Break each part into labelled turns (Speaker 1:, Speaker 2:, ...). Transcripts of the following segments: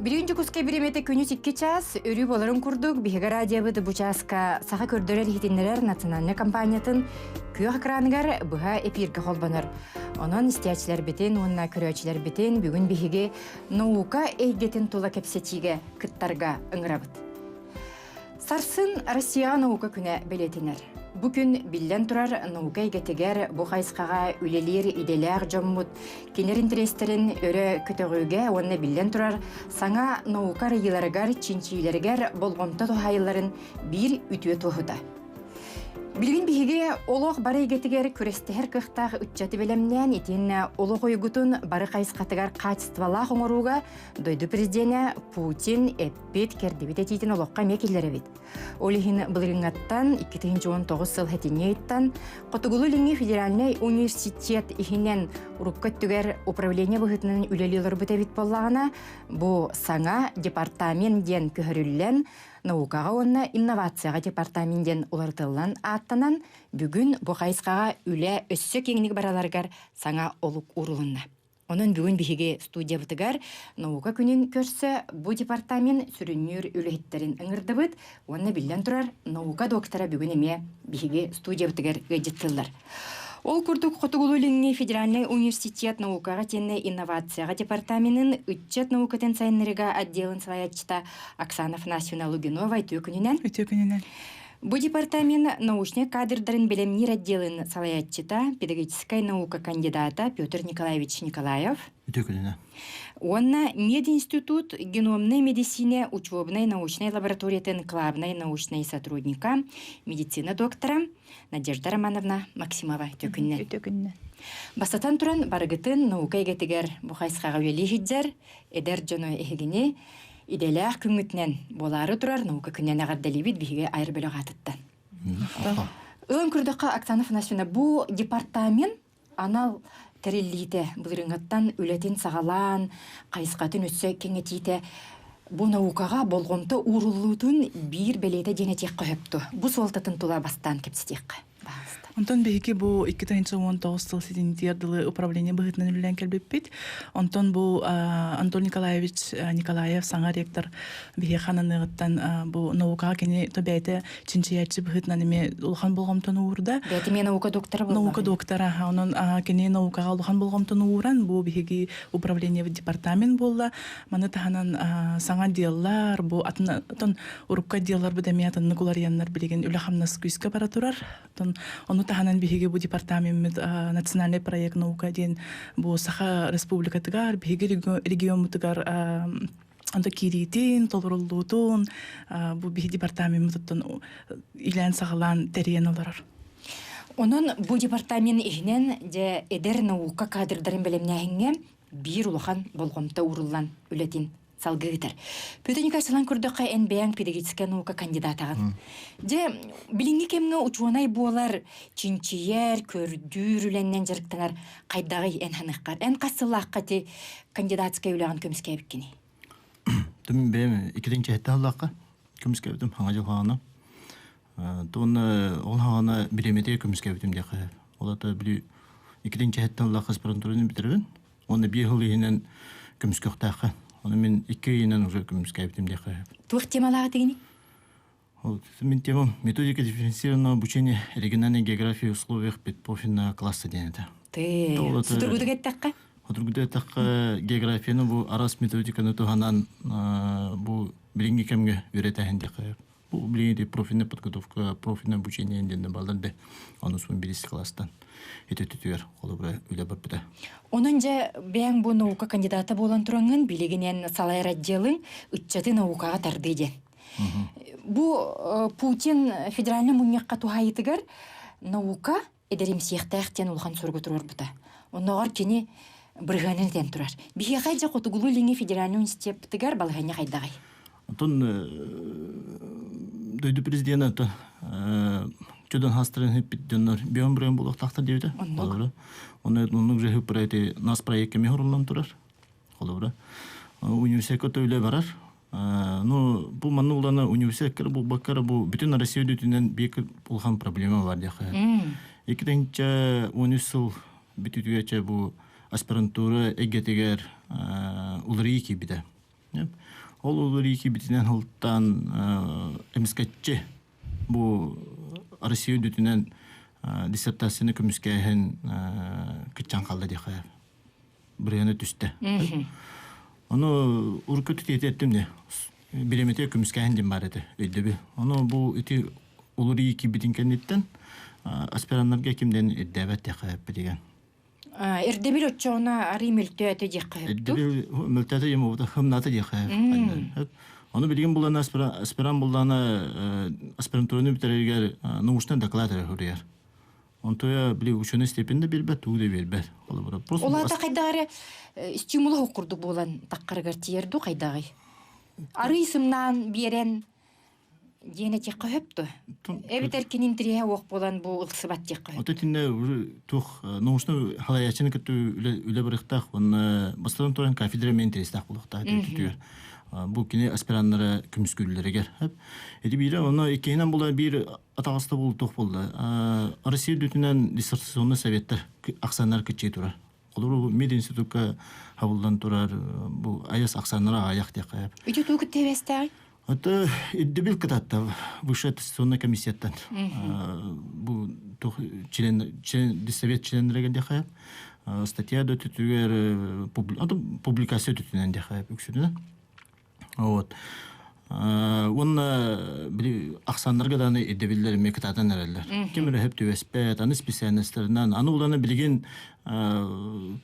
Speaker 1: Birinci kuska birimete künüs 2 час өрü боларын курдук биһиге радиобыды бу часка саха көрдөрөр хитиннерер национальный компаниятын күйөк экраныгар быха эфирге холбаныр. Онон истиячилер битин, онна көрөчилер битин бүгүн биһиге наука эйгетин тула кепсетиге кыттарга ыңырабыт. Сарсын Россия наука күнә белетинер. Бу күн биллен турар наука эйгетигер бу хайскага үлелер иделер жоммут кинер интерестерин өрө көтөгүгө онна биллен турар саңа наука рыйларыгар чинчилергер болгомто хайыларын бир үтүө тухута. Билгин биһиге олох бары эйгетигер күрестехер кыхтаг үтчаты белемнен итин олох ойгутун бары хайскатыгар качествалах оңоруга дойду президент Путин эппет кердибит этитин олохка мекиллери бит. Олихин былырыңаттан 2019 сыл хетинейттан Котугулу Линги федеральный университет ихинен уруккөттүгер управление быхытынын үлелилер битебит боллагана бу саңа департамент ден көһөрүллен наукага онна инновацияга департаментден улартылган аттанан бүгүн бу хайскага үле өссө кеңниг бараларгар саңа олук урулунна. Онун бүгүн биһиге студия бытыгар наука күнүн көрсө бу департамент сүрүнүр үлехиттерин ыңырдыбыт, онна биллен турар наука доктора бүгүн эме биһиге студия бытыгар ыжыттылар. Ол курдук Котугулу Линги федеральный университет наукага тенне инновацияга департаментын үтчет наукатын сайыннырыга отделын салаятчыта Оксана Афанасьевна Лугинова өтө Бу департамент научный кадрдарын белемнир отделын салаятчыта педагогическая наука кандидата Петр Николаевич Николаев. Онна мединститут геномной медицине учебной научной лабораториятын главной научной сотрудника медицина доктора Надежда Романовна Максимова төкүннен. Бастатан туран барыгытын наука эгетигер бухайсқаға үлелі хиджер, эдер жону эхегіне иделях күнгітнен болары турар наука күннен ағаддалибит биһиге айыр бөлі ғатыттан. Үлін күрдіққа Оксана Афанасьевна, бу департамент анал тәреллейді бұлырыңаттан үлетін сағалан, қайысқатын өтсі кеңетейді. Бу наукаға болғымты урулутун бир белейді денетек қойыпты. Бу солтатын тула бастан кепсетек.
Speaker 2: Онтон беги бу 2019 сыл сидинтиердылы управление быгытынан үлен келбеппит. Онтон бу Антон Николаевич Николаев саңа ректор беги ханыныгыттан бу наукага кени тобайты чинчиячы быгытынан эме улхан болгомтон уурда.
Speaker 1: Бети мен наука доктора болду.
Speaker 2: Наука доктора. Онон кени наукага улхан болгомтон ууран бу беги управление департамент болла. Маны таханан саңа диаллар бу атын урукка диаллар бу демиятын нугуларьяннар билеген үлахамнас күскө бара турар. Ону таханан биһиге бу департамент национальный проект наука ден бу Саха республикатыгар биһиге регионмутыгар анда киритин толурулуутун бу биһи департаменттен илен сагалан терен олар.
Speaker 1: Онун бу департамент ихинен же эдер наука кадрдарын белемнәһиңе бир улахан болгомта уруллан үлетин салгыгытар. Пөтөнүк асылан көрдөккө НБН педагогическая наука кандидатагын. Же билинги кемге учуанай буолар чинчиер көрдүр үленнен жарыктанар кайдагы энханыккар. Эн касылаккати кандидатская үлөгөн көмүскө биккени.
Speaker 3: Тüm benim ikinci hetallaqa kömüske bitim hanga jogana. Tonu ol hanga bilemete kömüske bitim diye. Ola da bili ikinci hetallaqa aspiranturunu bitiribin. Onu bir yıl yinen kömüske taqa. Onu men 2 yıldan уже kömüske bitim diye.
Speaker 1: Тух темалары дегени?
Speaker 3: Мен темам методика дифференцированного обучения региональной географии в условиях предпрофильного класса денеда.
Speaker 1: Ты судургудагеттакка?
Speaker 3: Судургудагеттакка географияны бу арас методиканы туханан бу билинги кемге үйрөтөһүн деп. Бу билинги профильная подготовка, профильное обучение денден балдарды. Аны сон биринчи класстан этөтүтөр колубра үлө барбыта.
Speaker 1: Онун же бең бу наука кандидаты болон туранган билигинен салайыр отделың үтчаты наукага тарды ден. Бу Путин федеральный муньякка тухайытыгар наука эдерим сиехтаяқтен улхан соргу турар бута. Онногор кени брыганын тен турар. Биһиге кайжа Котугулу Линги федеральный университеттигар балгanya кайдагай.
Speaker 3: Онтон дойду президент чөдөн хастрын хеппидденнер биом брем болук тахта дейди. Onu же проекти нас проектке мехорлан турар. Холобра. Университетке өйлө барар. Ну, бу мануулана университеттер бу баккара бу бүтүн Россия бүтүнөн бек болгон проблема бар деп. Экинчи 13 жыл бүтүгөчө бу аспирантура эгетегер улрики биде. Ол олар екі бітінен хылттан эмискетче бу Россия дүтінен диссертацияны көміскәйін кітчан қалды дейхай. Біргені түсті. Оны ұркөті тететтім де. Биремете көміскәйін дем бар еді. Өйдебі. Оны бұл өте олар екі бітін кәнеттен аспиранларға кемден өддәбәт дейхай деген.
Speaker 1: Эрдебил отчоона ари мөлтөтө жакка.
Speaker 3: Эрдебил мөлтөтө ем ода хымнаты дейхай. Оны билген булана аспиран булана аспирантураны битерергер научный доклад өргөр. Онтоя били ученый степенде билбет, тугуде билбет.
Speaker 1: Олата кайдагы стимул окурду болан таккаргар тиерду кайдагы. Ары исымнан берен Дена текка хөптү. Эбитер кинин тирия ок болан бу ылсыбат текка.
Speaker 3: Отетинде тух научный халаячын көтү үле бырыктак, оны бастан туран кафедра мен интерестак булукта түтүр. Бу кине аспираннары күмүскүллөргөр. Эди бире оны экенен була бир атагысты бул тух болду. Россия дүтүнөн диссертационный советтер аксандар кичи турар. Олар мед институтка хабылдан турар. Бу аяс аксаннара аяк текка.
Speaker 1: Үтү тугу тебестай.
Speaker 3: Это дебил катата высшая аттестационная комиссияттан. Бу член совет членлерге дехая. Статья да түтүгер публикация түтүнен дехая үксүдүнө. Вот. Онна бир аксандарга да эдебиллер мекатадан эрелер. Кимире хеп төбеспет, аны специалистлеринен, аны уланы билген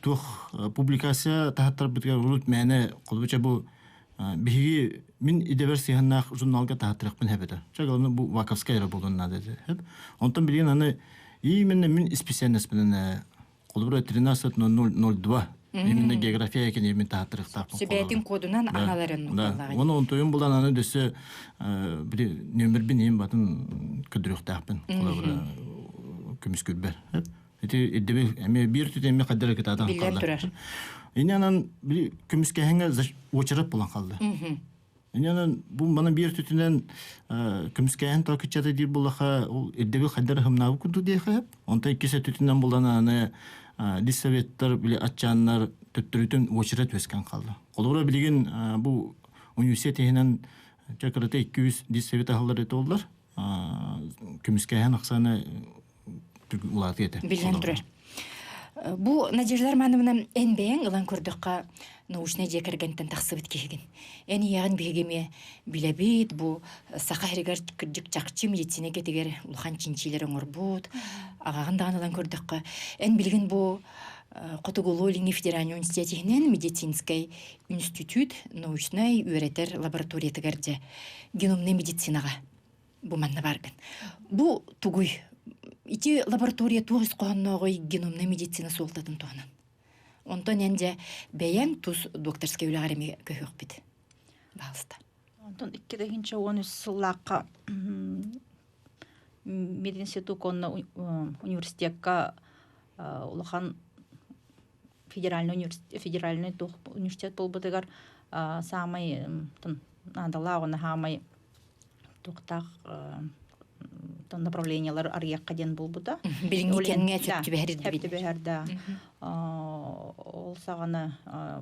Speaker 3: тух публикация тахаттар битер урут мәне колбуча бу биги мин идеверсияннах журналга таатырыкпын хебеде. Чагалны бу Ваковская болунна деди. Онтон билген аны именно мин специалистпен колбура 13.002 именно география экен именно таатырыктап.
Speaker 1: Себетин кодунан аналарын
Speaker 3: нукаллагы. Оны онтойун булдан аны дөсө бир номер бин эм батын көдүрөктаппын. Колбура көмүскүлбер. Эти идебе эме бир түтеме кадыр кетадан калды. Инянан бир көмүскәһәнгә очырып булан калды. Инянан бу мана бир түтүнен көмүскәһән токычады дип булаха ул эддеге хәдәр хымнабы күрде дияхәп. Онта икесе түтүнен булан аны диссоветтер биле атчаннар төттүрүтүн очырып өскән калды. Колора билген бу университетенен чакырыта 200 диссовет ахлары толдылар. Көмүскәһән аксаны улат ете.
Speaker 1: Билген турар. Бу Надежда Романовна энбең ылан көрдөккө научный жекергентен таксыбыт кеген. Эни ягын бегеме билебит бу сака херегер кырдык чакчы медицинеге тегер улхан чинчилер оңорбут. Агагындан ылан көрдөккө эн билген бу Котугололинги федеральный университетинен медицинский институт научный үйрөтер лаборатория тегерде геномный медицинага бу манна барган. Бу тугуй ити лаборатория тугыз коонногой геномный медицина солтатын тоонан. Онтон энде бэйэн туз докторский үлагареми көһөкпүт. Балста.
Speaker 4: Онтон 2013 сыллакка мединститут конна университетка улахан федеральный университет болбутыгар самай надалагына хамай токтак направлениялар арьякка ден болбуда.
Speaker 1: Билингитенге
Speaker 4: төптүберди. Ол сагана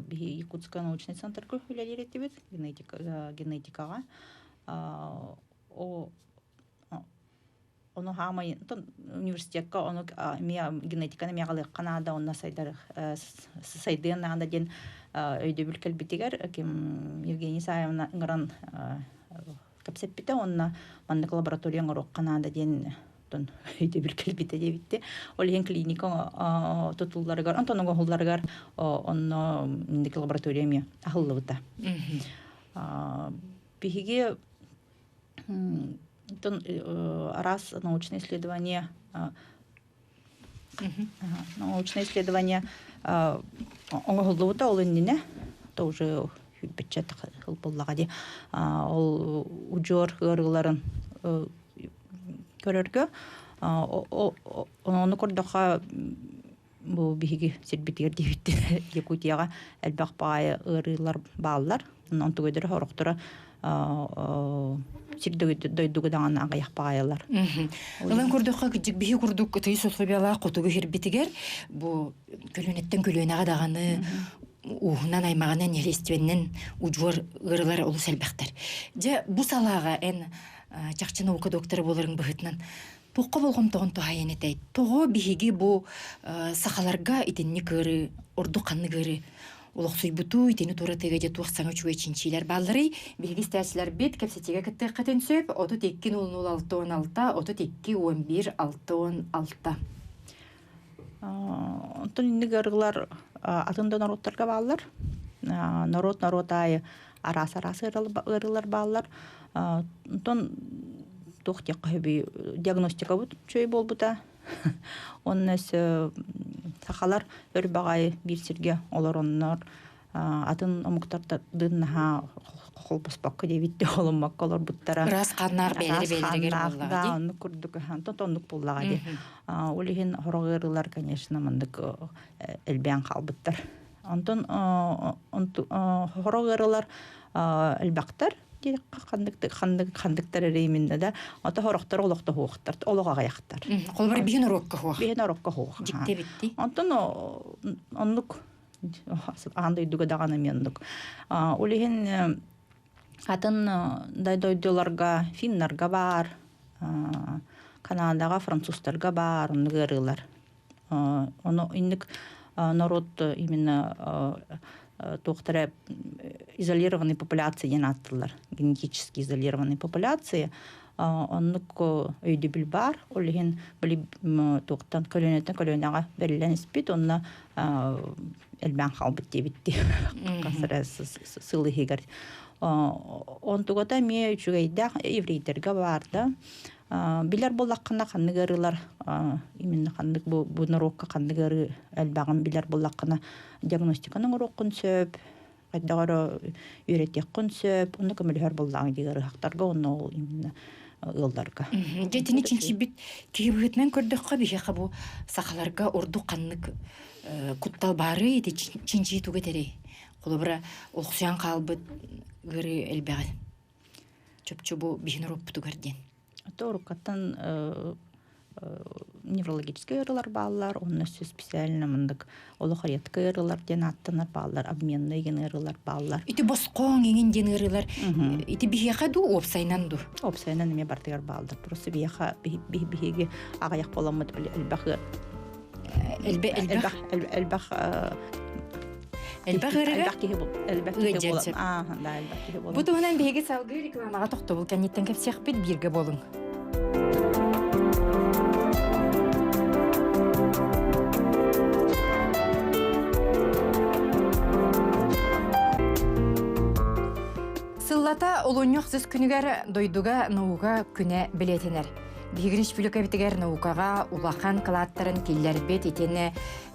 Speaker 4: Якутская научный центр көйлөлөр этибит генетикага. Ону хамай университетка ону генетиканы мягалы Канада онна сайдын анда ден өйдө бүлкел битигер ким Евгения Саевна ыңгыран капсеппите онна маннык лаборатория ыңгырок Канада ден тон өйдө бүлкел бите дебитти. Ол ен клиника тутулларыгар антон оголларыгар онно мындык лаборатория ми ахыллыбыта. Биһиги раз научное исследование оңголлубута ол иннине тоже бечет хылбыллагади ол ужор гырыларын көрөргө ону кордоха бу биһиги сербитигер дебитти Якутияга элбак баай ырылар баалар онон тугөдөр хороктора сирдөгөдөгөдөгөн агаяк багайлар.
Speaker 1: Улан көрдөккө кичик бихи курдук тый сотлубяла котугу хирбитигер бу көлөнеттен көлөнага даганы ухунан аймағынан елестуеннен ұжуар ғырылар олыс әлбәқтер. Же бұ салаға ән чақчы наука докторы болырың бұхытынан тоққа болғым тоғын тоғайын етейд. Тоғы бігеге бұ сақаларға итінні көрі, орду қанны көрі, олық сұйбұту итіні тура тегеде туақсаңа чуе чинчилер балырый, бігеге стәсілер бет кәпсетеге кітті қытын сөп, 32-006-16, 32-11-6-16.
Speaker 4: Онтон инниг ырыглар атында народтарга баалар. Народ айы арас ырылар баалар. Онтон тохтяк хөби диагностика бут чөй болбута. Оннес сахалар өрбагай бирсирге олар оннор атын омуктарда дыннаха холпоспакка дебитте оломмак олар буттара.
Speaker 1: Раз қаннар бәлері боллаға
Speaker 4: Да, онны күрдік, тоннук боллаға де. Олеген хорогырылар, конечно, мандык элбян қалбыттар. Онтон хорогырылар элбақтар, қандықтар әреймінде да, ата хорақтар олақты хоқтар, олаға ғаяқтар.
Speaker 1: Қолбар бейін ұрокқа хоқ.
Speaker 4: Бейін ұрокқа хоқ.
Speaker 1: Жікте бітті.
Speaker 4: Онтон оннук, ағандай дүгі дағаны мендік. Олеген атын дайдойдыларға, финнарға бар, Канадаға, французтарға бар, оны ғырылар. Оны иннік народ именно тоқтары изолированный популяция аттылар, генетически изолированный популяция. Оннук өйді біл бар, олеген білі тоқтан көлөнеға берілен іспет, онына әлбән қалбыт дебітті. Қасыры сылы хегер. Онтуғада ме үчігейді еврейдерге барды. Билер болаққына қандығырылар, именно қандық бұл нарокқа қандығыры әлбәғын билер болаққына диагностиканың ұрыққын сөп, қайдағыры үйретек құн сөп, оны көмілер болағын дегірі хақтарға, оны ол именно ұлдарға.
Speaker 1: Жетіні чинчи бит кейбігітмен көрдіққа бейеқа бұл сақаларға орду қаннық құттал бары еді чинчи туға тәрей. Қолы бұра олқсуян қалбыт ғыры әлбәғі. Чөп-чө бұл бейін ұрып көрден.
Speaker 4: Торукаттан неврологический ырылар баллар, онны специально мындык олохаретка ырылар ден аттанар баллар, обменный ген ырылар баллар.
Speaker 1: Ити босқоң еген ден ырылар. Ити бихеха ду опсайнан ду.
Speaker 4: Опсайнан эме бартыгар балдар. Просто биха бихеге агаяк боламыд элбахы. Элбах
Speaker 1: Бұ туғынан бейге салғы рекламаға тоқты бұл кәнеттен кәпсеқ бет бірге болың. Сыллата олоньоқ сіз күнігер дойдуға науға күне білетінер. Бейгір республика бітігер наукаға улақан калаттарын келлер бет етені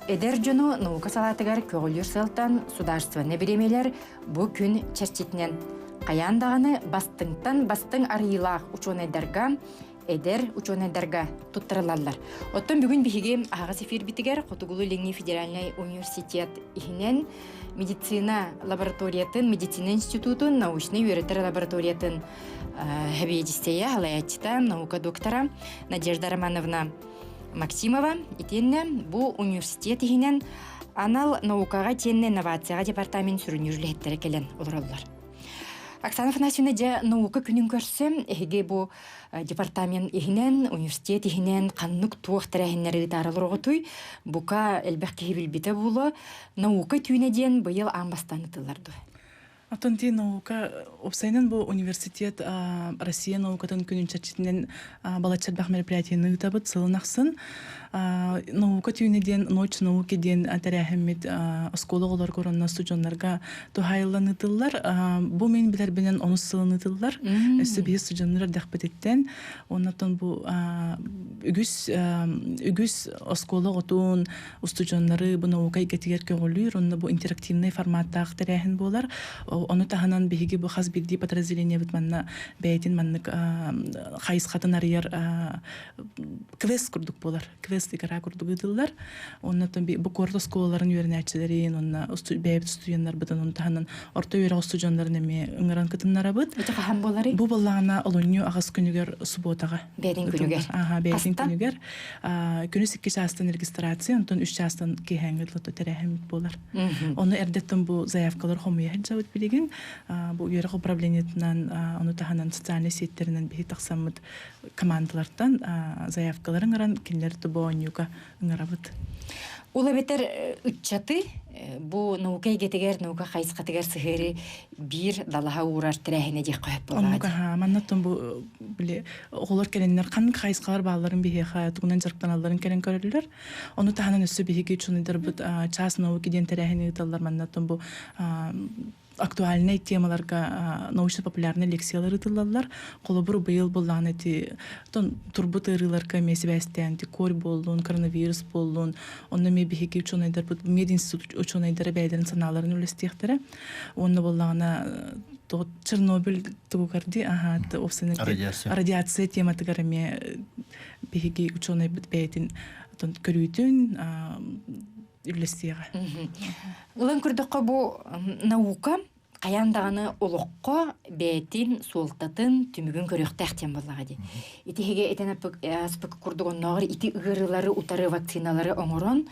Speaker 1: Эдер жону наука салатыгар көгілер сылтан сударстваны беремелер бұ күн чәрчетінен. Қаяндағаны бастың арыйлақ учонайдарға, эдер учонайдарға тұттырылалар. Оттан бүгін бігеге ағас эфир бітігер Қотугулу Ленни Федеральный университет ихінен медицина лабораториятын, медицина институтын, научный үйретер лабораториятын хәбейдістея, алаятчыта, наука доктора Надежда Романовна Максимова, итенне бу университет ихинен анал наукаға тенне инновацияға департамент сүрінюрлеттері келен олар. Оксана Афанасьевна же наука күнін көрсем, эге бу департамент ихинен, университет ихинен қаннық туақтыр әхіннері таралыр оғытуй, бука әлбәқ кейбіл біті болу, наука түйіне ден бұйыл амбастаны тыларды.
Speaker 2: Атонти наука опсайнын бу университет Россия наукатын күнін чарчетінен балачарбақ мероприятияны ұтабыт сылынақсын. Наука түйінеден, ночь науки ден тәрәхімет осколы олар коронна студионларға тухайланытылар. Бу мен білер бенен оны сылынытылар. Өсі бейі студионлар дәқпететтен. Оннаттан бу үгіс осколы ғотун студионлары бу наука игетігер көгілір. Онна бу интерактивный форматтақ тәрәхін болар. Оны таһанан биһиги бу хас бидди подразделение бит манна бәйтин маннык хайс хатын арыяр квест курдук болар. Квест игра курдук идыллар. Оннан бу корто сколаларын үйренәчләрен, онна бәйбит студентлар битен он таһанан орта үйрә студентларын эме ыңгыран кытыннара бит.
Speaker 1: Өтө хаһам болары.
Speaker 2: Бу баллана олонью агас күнүгөр суботага.
Speaker 1: Бәдин күнүгөр.
Speaker 2: Ага, бәдин күнүгөр. Күнүс 2 частан регистрация, онтон 3 частан киһәңгет лото терәһәм болар. Оны эрдеттен бу заявкалар хомуя һәҗәвит билеген, бу үйрә управлениятынан, оны таһанан социаль сеттеринен бихи таксаммыт командалардан заявкаларын ыран кинлер тубонюка ыңырабыт.
Speaker 1: Ула бетер үтчаты бу наука гетегер наука хайсқатыгер сыгыры бир далаха урар тирәһенә дик кайып булган.
Speaker 2: Оннука маннаттан бу биле оголор келеннер кан хайсқалар балларын бихе тугунан жарктаналарын келен көрөлөр. Оны таһанан өссө бихиге чуныдыр бут час наука ден тирәһенә таллар маннаттан бу актуальный темаларга научно-популярный лекциялар ытылалар. Колобур быйыл булган эти турбут ырыларга месибәстән кор болдун, коронавирус болдун. Онны ме бихиге чуныдыр бут мединститут ученыйдары бәйдерин саналарын үлестектері. Оны болағына Чернобыль тугарды, радиация тематыгарыме бейгі ученый бәйдін көрүйтін үлестегі.
Speaker 1: Улан күрдіққа бұ наука қаяндағаны олыққа бәйтін, суылтатын, түмігін көріқтәқтен болаға де. Итеге етен аспық күрдіғын нағыр, ити ұғырылары, ұтары вакциналары оңырын,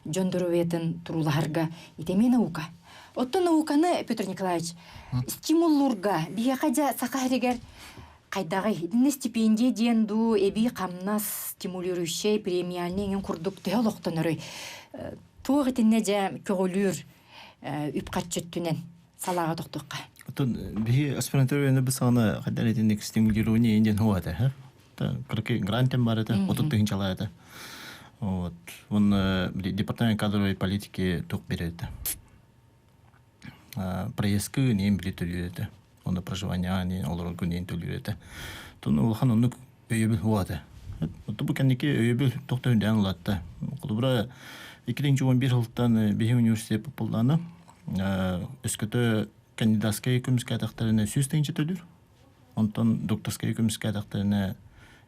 Speaker 1: жондыру етін тұруларға итеме наука. Отто науканы, Петр Николаевич, стимуллурға, бия қайда сақа әрегер қайдағы едіні стипендия денду, әбі қамнас стимулирующий премиальный күрдік теологтан өрі. Туғы етіне де көгілір үпқат жүттінен салаға тоқтыққа.
Speaker 3: Бихи аспирантура өйені біз сағына қайдан етіндік стимулирование енден хуады. Кіркі грантен бар еді, отықтығын чала еді. Оны департамент кадровой политики тоқ береді. Проездкі нейін білі төлі оны проживания нейін олар күнейін төлі еді. Олхан оны өйебіл хуады. Бұл кәндеке өйебіл тоқта өнден ұлатты. Құлыбыра 2011 жылдан Бейі университет бұлданы өскөті кандидатская көміске атақтарына 100 теңші төлір. Онтан докторская көміске атақтарына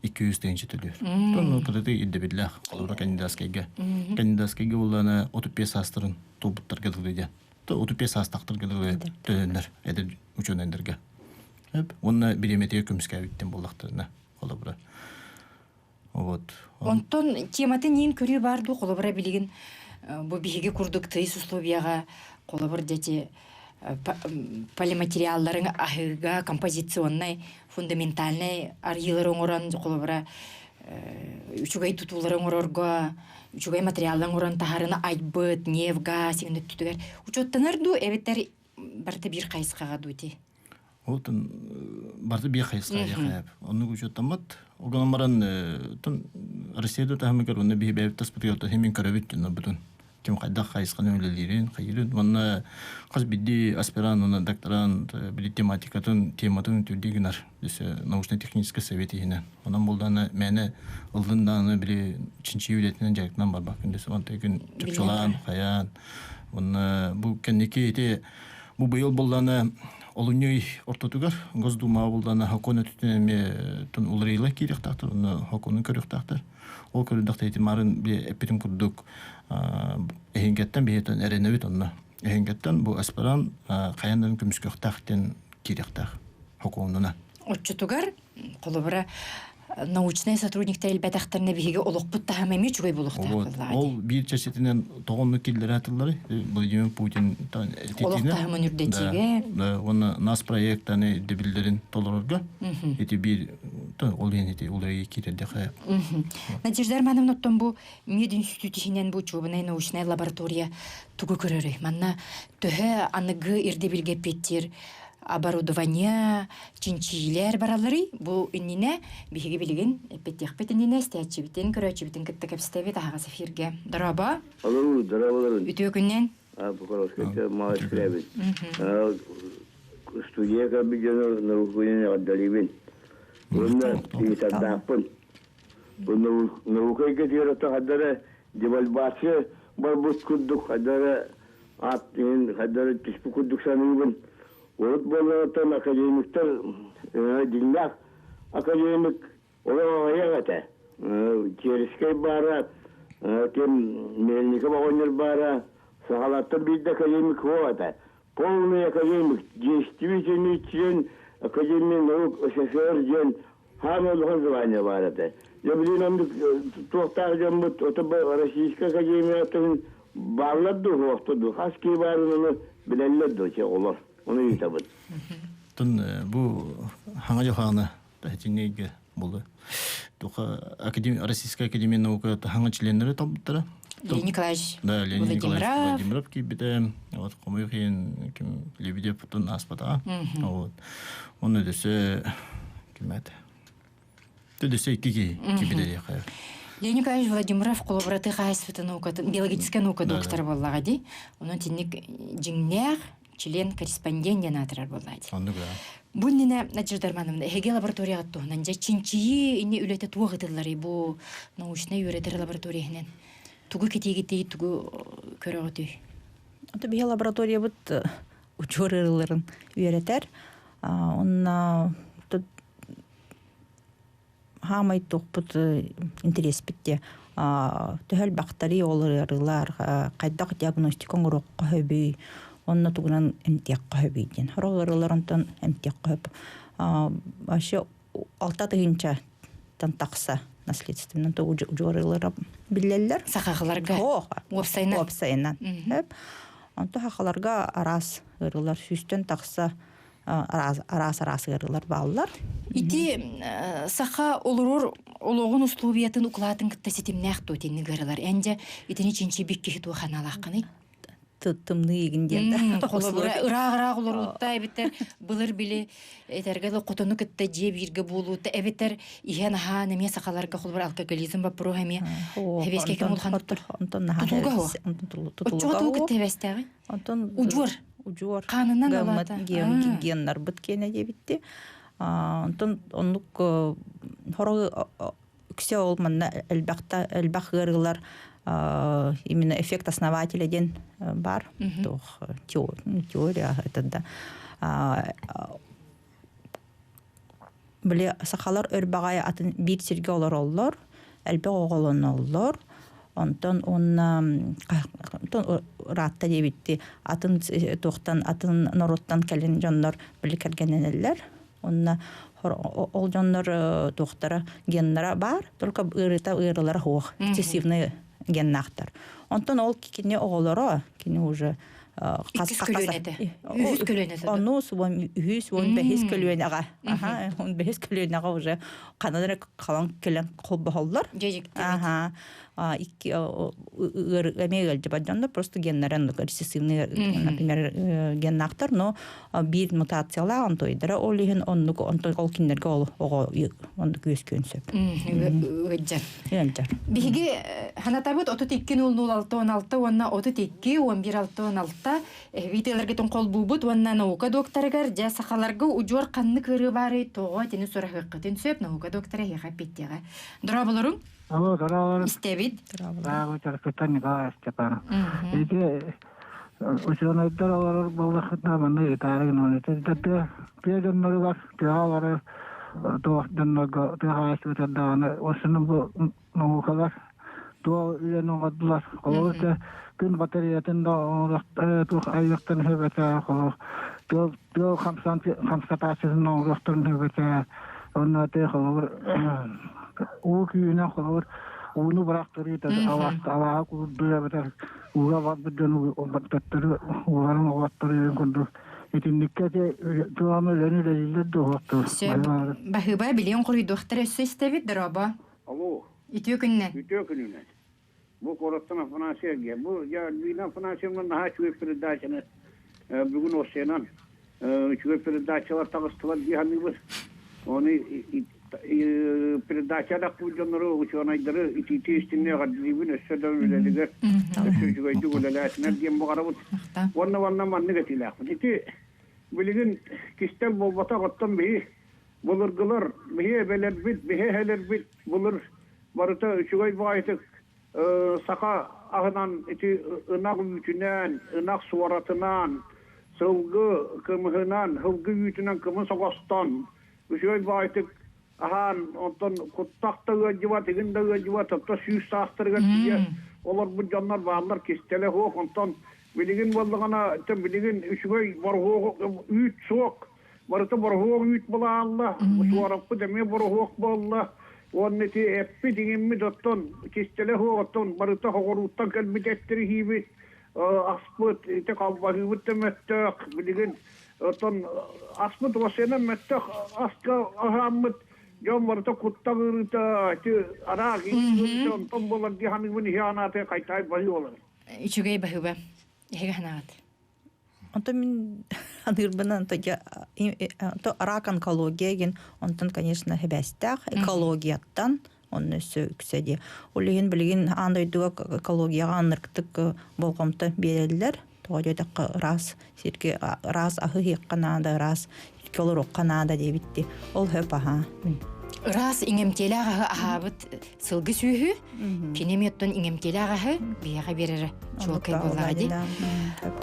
Speaker 3: 200 теңші төлір. Оны қырыды едді білдіғ құлыбыра кандидатскайға. Кандидатскайға оланы 35 астырын толбыттар кәділді. 35 астақтыр кәділді төлінер әдір ученендерге. Оны береметеге көміске әвіттен болдақтарына құлыбыра.
Speaker 1: Онтон тематы нейін көрі барды қолыбыра білеген бұл бейге күрдік тыйс условияға қолыбыр дәте полиматериалларын ахыға композиционный, фундаментальный аргилар оңыран қолыбыра үчугай тутуларын орорга, үчугай материалларын оран тахарына айбыт, невга, сегінді түтігер. Учоттанарду, әбеттер барты бір қайысқаға дуйти.
Speaker 3: Олтын барды бия хайысқа яқайып. Оны көчеттамат. Оған баран Россияда тахамыкар оны бия бәйіп таспыты елті хемен көрәбет жүнна бұтын. Кем қайдақ хайысқаны өлелерін, қайырын. Оны қаз бидді аспиран, оны докторан, біді тематикатын, тематын түрдегінар. Научно-технический совет егінен. Онан болданы мәні ұлдынданы білі чинчи өлетінен жайықтынан бар бақындесі. Оны тегін чөпшалан, қаян. Оны бұл кәндеке ете бұл бұйыл болданы Олуnyой ортотугар, Госдума болданы хаконы түтінеме түн улырыйлы керек тақтыр, оны хаконы көрек тақтыр. Ол көріндіқті етімарын әппетім күрдік әйінгеттен бейетін әреневет онына. Әйінгеттен бұл аспаран қаяндан күміскөк тақтен керек тақ хаконына.
Speaker 1: Отчутугар, қолыбыра научный сотрудниктер әлбәтәқтарына бейге олық бұтта хамаме чүгай болуқтар.
Speaker 3: Ол бір чәсетінен тоғынны келдері атылары, Владимир Путин
Speaker 1: тетіне. Олықта хамын үрдетеге.
Speaker 3: Оны нас проекттаны дебілдерін толырырға, еті бір, ол ең еті оларға кереді қайып.
Speaker 1: Надежда Армановна, оттон бұл мединститутинен бұл чөбінай научный лаборатория түгі көрері. Манна түхі анығы ерде білге петтер, оборудование, чинчилер баралары, бұл үніне бейге білген петтек-пет үніне стәтші бітін, көрәтші бітін кітті кәпістәбе тағағыз эфирге. Дараба?
Speaker 5: Алло, дарабаларын.
Speaker 1: Үті өкіннен?
Speaker 5: Бұқар өскетті мағаш кірәбін. Студия кәбігені наукойын ғаддалибін. Бұнна тегісаддақпын. Бұл наукой кетеріті қадары девальбасы бар бұт күрдік, қадары ат, қадары түспі күрдік санығын. Урут болотон академиктер диллах академик оягата. Черескай бара, тем Мельников огонер бара, Сахалаттан бидде академик хоата. Полный академик, действительный член Академии наук СССР, ден хамылған звание барады. Я блин, он тоқтар жамбыт, это Российская академия атын барлады хоқтыды. Хаски барын білеледі че олар. Оны етабыд.
Speaker 3: Тон бу хаңа жоханы тәтинеге болды. Тоқа Российская академия наука хаңа членлері табыттыра.
Speaker 1: Леонид Николаевич
Speaker 3: Да, Леонид Николаевич
Speaker 1: Владимиров.
Speaker 3: Владимиров кибиде, вот Комыхин, ким Лебедев потом аспата. Вот. Он ödese кимет. Ödese киги кибиде яхай.
Speaker 1: Леонид Николаевич Владимиров коллабораты хайсвыты наука, биологическая наука доктора боллага ди. Onun тинник жиңнер член-корреспондент генатор боллады.
Speaker 3: Он да.
Speaker 1: Бу нене Надежда Армановна, эге лаборатория аттуһунан жа чинчии ине үлете туагытыллары бу научный юретер лабораторияһынан. Тугу китеги тугу көрөгөтүй.
Speaker 4: Это бия лаборатория вот учёрыларын үйрәтер. Он тут хамай топут интерес битте. Төһәл бактери оларылар кайдак диагностика урок көбүй. Онна тугунан эмтиак көбүйден. Хороларыларынтан эмтиак көб. Ашы алта тыгынча тантакса наследственный то учёрылар билеллер.
Speaker 1: Сахахларга.
Speaker 4: Опсайна. Опсайна. Онто хахаларга арас ырылар сүстен такса арас ырылар баллар.
Speaker 1: Ити саха олорор ологун условиятын уклатын кытта сетимнах тотинни гырылар. Энже итини чинчи бикки ту ханалакканы.
Speaker 4: Тымны игинден.
Speaker 1: Ырагырак олор уттай битер былыр били этергеле котону кытта же бирге болута эбетер иһен ха неме сахаларга холбар алкоголизм ба программе. Хевеске кем улхан туттур.
Speaker 4: Онтон наха.
Speaker 1: Очоту кытта вестеги.
Speaker 4: Онтон ужур.
Speaker 1: Канынан алата.
Speaker 4: Геннар биткене дебитти. Онтон онлук хорог үксе олманна элбах гырылар именно эффект основателя ден бар. Тох теория это да. Биле сахалар өрбагай атын бир сирге олар оллор, элбе оголон оллор. Онтон ратта дебитти атын тохтан атын нороттан келен жаннар биле кергенелер. Онна ол жаннар тохтара геннара бар, только ырылар хох, интенсивный геннахтар. Онтон ол кикине оголоро, кини уже
Speaker 1: Үз көлөнөтө.
Speaker 4: Ону суон үз он бехис көлөнага. Он бехис көлөнага уже канадыр калан келен колболлар. Ага. Икки эмегел жабаджанда просто геннерен рецессивный, например, геннактар, но бир мутациялар антойдара олихин оннук онтой ол киндерге ол онду көз көнсөп.
Speaker 1: Биги ханатабыт 32-006-16 онна 32-11-6-16 вителерге тон кол бубут онна наука докторгар жа сахаларга ужор канны кыры бары тоо тени сурахыккытын сөп наука доктора хега петтега. Дурабылырың?
Speaker 6: Алло, здорово.
Speaker 1: Истебит.
Speaker 6: Да, вот это Николай Степанов. Эти ученые балахатна маны таригнон. Это педен норвас, пиалары, тохтеннага, тахайсвета дана. Осынымбы наукалар. Туа үйенугадылар. Колосы күн батареятын да тух айяктан хөбете коло. Туа хамсатасызын оңрақтарын хөбете. Онна те коло. O köyüne kalır, onu bıraktırıyor da avağa kurduya beter, uğa var bir o batırıyor, uğanın ovattırıyor kundu. Etinlikte de çoğamı leni rezillet de ovattı.
Speaker 1: Bahıba biliyon kuruyu doktor istebit draba.
Speaker 7: Alo.
Speaker 1: İtiyor gününe.
Speaker 7: Bu korottan finansiye gel. Bu ya bina finansiyonun daha çok bir dağçını bugün o senan çok bir dağçılar takıstılar bir hani var. Onu передачада кулжонору учонайдары ити истинне гадибин өссөдөлүлелиге өссөжүгөйдү улелаатнер дем бугарабыт ванна манныга тилак ити билигин кистел болбата готтон би булургулар бие белербит бие хелербит булур барыта үчүгөй байты сака агынан ити ынак үчүнөн ынак суаратынан Sılgı kımhınan, hılgı yütünen kımı sokostan. Üşöy baytık ahan ondan kuttakta öcüva, tiginde öcüva, tıpta süyüs sastırga diye. Olar bu canlar bağlar kistele hoğuk ondan. Biligin bollugana, biligin üşöy var hoğuk, üyt soğuk. Varıta var hoğuk üyt bula Allah. Suarapı demeye var hoğuk bolla. Onun eti eppi dinimmi dotton, kistele hoğutton, varıta hoğuruttan kelbit ettiri hibit. Aspıt, ite kalbahıvıt demettök, biligin. Ton aspıt vasena mettök, aska ahammıt. Jom varta kutta gırıta, arak iyi ondan bolar di hanı bunu hiyanate kaytay bahi olur.
Speaker 1: Üçügey bahıba. Hege hanaat.
Speaker 4: Онто мен анырбынан то рак онкология ген онтон конечно хебестах экологияттан онны сөкседи. Олеген билген андай дуга экологияга анырктык болгомто берелер. Тоодак раз сирке раз ахы хекканада раз колор окканада дебитти. Ол хөп аха.
Speaker 1: Раз иңемтеләгә аһабыт сылгы сүйһү, кинеметтон иңемтеләгә бияга берере. Чулкай буллар ди.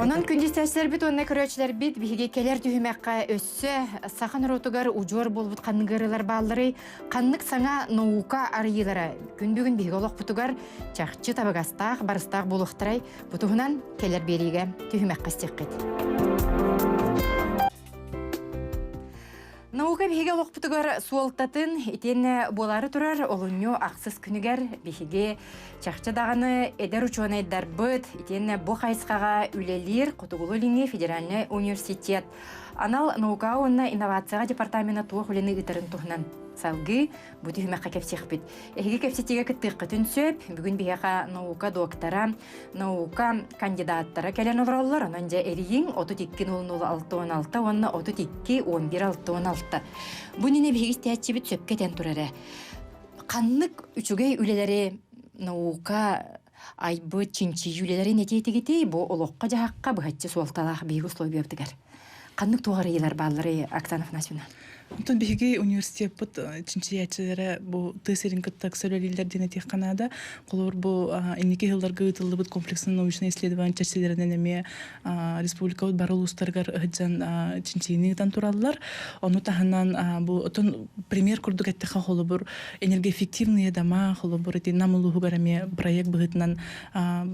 Speaker 1: Онан күндестәшләр бит, онна көрәчләр бит, биһиге келәр түһмәккә өссә, сахан ротугар уҗор булып канныгырылар баллары, каннык саңа наука арыйлары. Күн бүген биһиге олак бутугар чакчы табагастак, барыстак булыктырай, бутугунан келәр бериге түһмәккә стеккет. Наука биһиге лохпутугар суолтатын итенне болары турар олунню аксыз күнүгер биһиге чакча даганы эдер учуна эддарбыт итенне бу хайскага үлелир Кутугулу линии федеральный университет анал наука онна инновацияга департамента туох үлени ытарын тухнан салгы бу түһмәккә кепсехбит эһиге кепсетиге кыттыкка түнсөп бүгүн биһига наука доктора наука кандидаттары келен олороллар анан же эриин 32-06-16 онна 32-11-16 бу нене биһиге стячибит сөпкетен турары каннык үчүгей үлелери наука айбы чинчи үлелери нететигити бу олокка жахакка быхаччы суалталах биһиге условиябытыгар каннык тугарыйлар баллары Оксана Афанасьевна.
Speaker 2: Онтон биһиги университет бут чинчиячылары бу тысырын кыттак сөйлөлүлөр дене тех канада колор бу инники жылдарга ытылыбыт комплексный научный исследование чарчилеринен эме республика барылустаргар ыджан чинчинитан тураллар ону таханан бу отон пример курдук эттеха холобур энергоэффективные дома холобур эти намылуугар эме проект быгытынан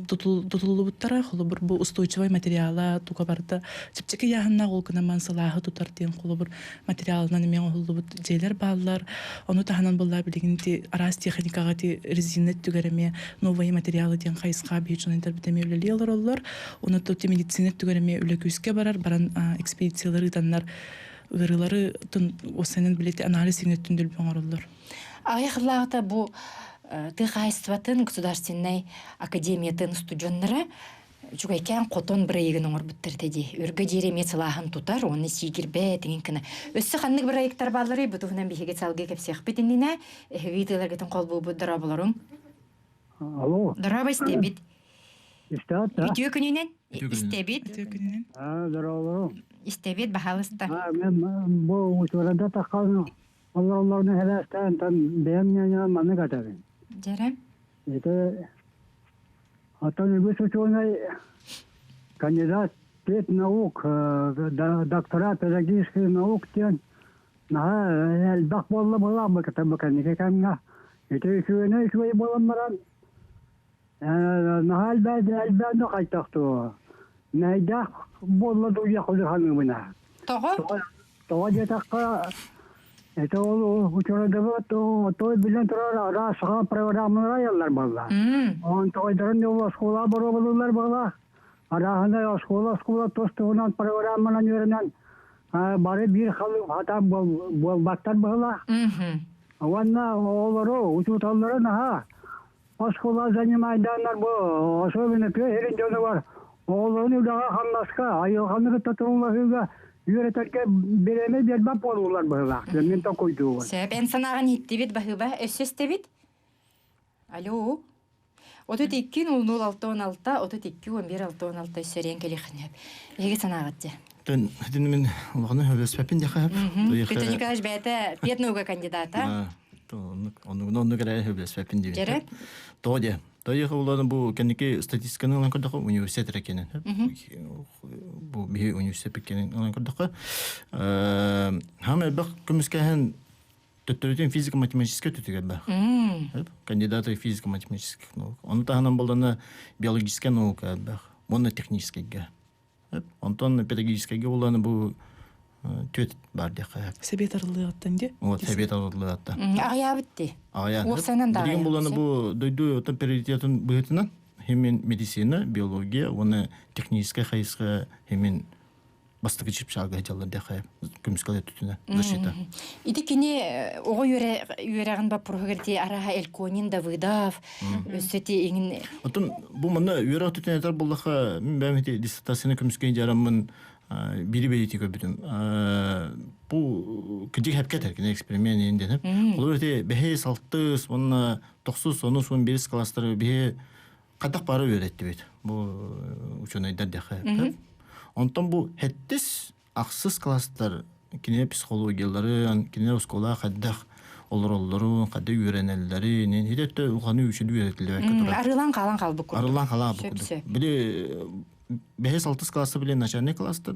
Speaker 2: тутулубуттара холобур бу устойчивый материала тука барды чепчеке яханна голкына мансалаахы тутар ден холобур материалынан мен олдубут жейлер баллар ону таханан болла билигинти арас техникага ти резинет түгереме новые материалы ден кайыска бийчун интерпретеме үлелер оллар ону то медицинет түгереме үлекүскө баран экспедициялары даннар ырылары тун осенен билети анализ иңеттүндүл боңороллор
Speaker 1: Аяхлаата бу тыхайстватын государственной академиятын студенттары Чугайкан котон проектын оңорбуттар теди. Өргө жереме сылаһын тутар, оны сигирбе деген кына. Өссө ханнык проекттар баллары бутугунан биһиге салгы кепсех битинне, эһигителергетин колбу буддара болорун.
Speaker 6: Алло.
Speaker 1: Драба истебит.
Speaker 6: İşte da.
Speaker 1: Битү күнүнен истебит.
Speaker 6: Здорово.
Speaker 1: Истебит бахалыста.
Speaker 6: Ben bu uçurada takalım. Allah'ın helastан tan beğenmeyen manı katarım.
Speaker 1: Жарам.
Speaker 6: Это Антон Высочёный кандидат педнаук, доктора педагогических наук, элбак была бы катабаканника камна. Это еще было маран. Элбану кайтакту. Найдах болла дуя хулиханы мына.
Speaker 1: Того?
Speaker 6: Где-то это учёрда то билен турар расга программалар яллар бала. Он тойдырын yola школа барабылар бала. Арахана школа тостугунан программанан йөренен бары бир халы хата болбаттар бала. Ванна олоро учуталлары наха. Школа занимайданнар бу особенно перенде бар. Олону дага ханнаска айылганны татыруларга Юретке береме бербап болулар была. Мен то койду.
Speaker 1: Сеп энсанаган хиттибит бахыба өссөстебит. Алло. 32-06-16, 32-11-16 сөрен келихнеп. Эге санагатты.
Speaker 3: Тен хитин мен улганы хөлөспепин жакап.
Speaker 1: Петр Николаевич бәте педнаука кандидата.
Speaker 3: Onu kadar hübles vepin diye.
Speaker 1: Gerek?
Speaker 3: Doğru. Doğru olan bu kendiki statistikanın olan kadar üniversite rekenen. Bu bir üniversite pekinin olan kadar. Hem bak kümüskehen Tötөрүтүн физико-математический түтүгөр бар. Кандидаты физико-математических наук. Оны таханан боланы биологическая наука бар. Оны техническийге. Онтон педагогическийге боланы бу төт бар деп.
Speaker 2: Себет арылыгаттан де.
Speaker 3: Вот себет арылыгатта.
Speaker 1: Ағая бітті.
Speaker 3: Ая.
Speaker 1: Оқсанан да
Speaker 3: Деген боланы бу дойду отан приоритетін быгытынан хемен медицина, биология, оны техническая хайска хемен бастығы жіп шалға жалар дәқай көміскалай түтіні защита.
Speaker 1: Иди кини оға үйерағын ба пұрғырти араға элконин да выдав, өссети еңін...
Speaker 3: Отын бұл мұны үйерақ түтіні әтар болдаққа мен бәметі диссертацияны көміскейін жарамын бири-бейті көбітім. Бұл күдік әпкет әркен эксперимент енден. Ол өте бәхей салтыз, оны 9-10-11 кластары бәхей қадақ бары үйеретті бейді. Бұл ученайдар дәқай. Онтон бу хеттис аксыз класстар кине психологиялары, кине оскола каддах олороллору, кадда үйренеллери, не хидетте уханы үшүдү үйретилебек турат.
Speaker 1: Арылан калан калбы күрдүк.
Speaker 3: Арылан кала бу. Били 5-6 классы биле начальный класста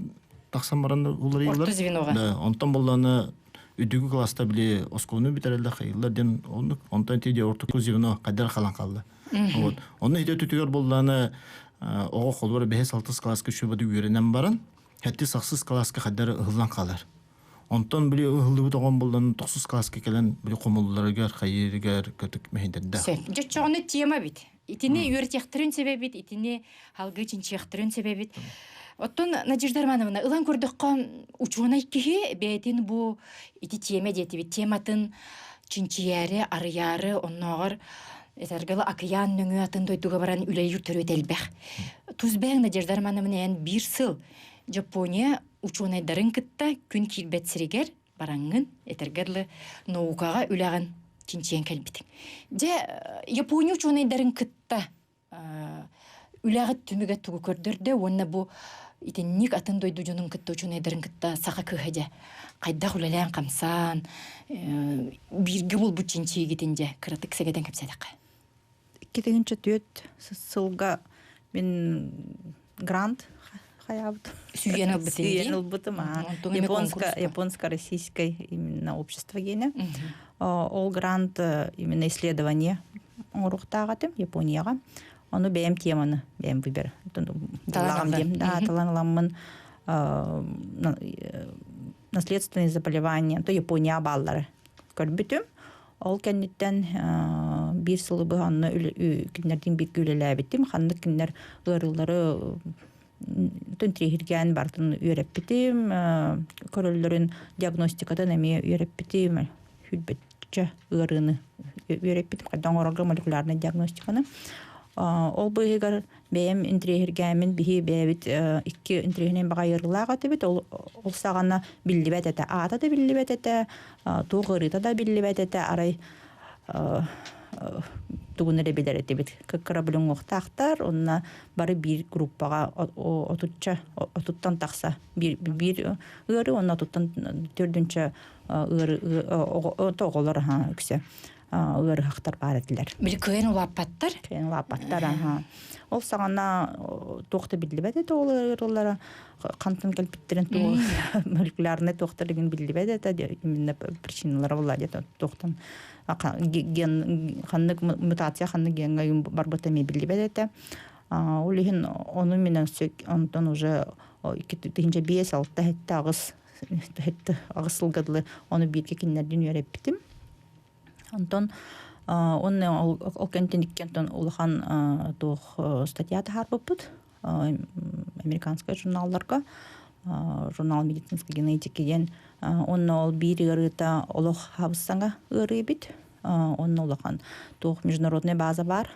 Speaker 3: таксан баранда улары
Speaker 1: Орто звенога.
Speaker 3: Да, онтон болланы үдүгү класста биле оскону битерелде хайылдар ден онтон теде орто звено каддар калан калды. Вот. Оны хидет түтүгөр болланы оға қолбары 5-6 класска шөбіді үйренен барын, әтті сақсыз класска қаддары ұғылан қалар. Онтан біле ұғылды бұд оған болдан 9 класска келен біле қомылыларығар, қайырығар, көтік мәйдерді.
Speaker 1: Жөт жоғыны тема бит. Итіне үйретектірін себебет, итіне халғы чинчектірін себебет. Оттон Надежда Романовна, ұлан көрдіққа учуына иккеге бәйтін бұл ити тема деті бит. Тематын чинчияры, арыяры, оннағыр Этергалы акыян нөңі атын дойдуға баран үлей үртірі өтелбәқ. Тузбәң Надежда Романовна ән бір сыл Жапония учуонайдарын кытта күн килбәтсірігер бараңын этергалы наукаға үләғін чинчиен кәлбітің. Же Япония учуонайдарын кытта үләғіт түмігі тұғы көрдірді, онна бұл итенник атын дойду жонын кытта учуонайдарын кытта сақа көхәде. Қайдақ үләлән қамсан, біргі бұл бұл чинчиі кетінде кыратық сәгеден көпсәдіқ.
Speaker 4: Кетегінші төт сылға мен грант хаябыт.
Speaker 1: Сүйен албытын
Speaker 4: Сүйен албытым. Японско-российское именно общество гене. Ол грант именно исследование орухтағатым Японияға. Оны бәйім теманы, бәйім выбер. Таланыламын наследственные заболевания, то Япония баллары. Көрбүтүм. Ол кеннеттен bir сылы бұғанны күнлерден бір күлеләбеттім. Қанды күнлер ғырылары түн трехирген бартын үйреппетім. Көрілерін диагностикадан әме үйреппетім. Хүлбетчі ғырыны үйреппетім. Қайдан оралғы молекулярны диагностиканы. Ол бұғығар бәйім интрехиргәмін бігі бәйбіт ikki интрехінен баға үйрілаға төбет. Ол сағана білдібәт әті. Ата да білдібәт әті, тоғырыта да білдібәт әті. Арай тугунere bilir etibit. Kıkırabılın oktağıtlar, onunla bari bir gruppağa otuttan taksa. Bir ığırı, onunla otuttan dördünce ığırı toğular yüksek. Iğırı haqtar var ettiler.
Speaker 1: Bir köyün ulapatlar?
Speaker 4: Köyün ulapatlar. Ol sağana toğda bildi bәді ığırılara qantın kelpittirin toğu mülklerine toğdarligin bildi bәді. Именно причиналары болады тоғдан. Қанның мутация, қанның генға барбатами білді бәді. Олығын оны менен онтан уже 2005-6 хетті ағысылғадылы оны бірге кенлерден үйереп бітім. Онтан оны ол кәнтендіктен олыған тоқ статья тағар бұд. Американская журналларға. Журнал медицинской генетики ден онна ол бири ырыта олох хабыссаңа ыры бит. Онна олахан тоқ международная база бар.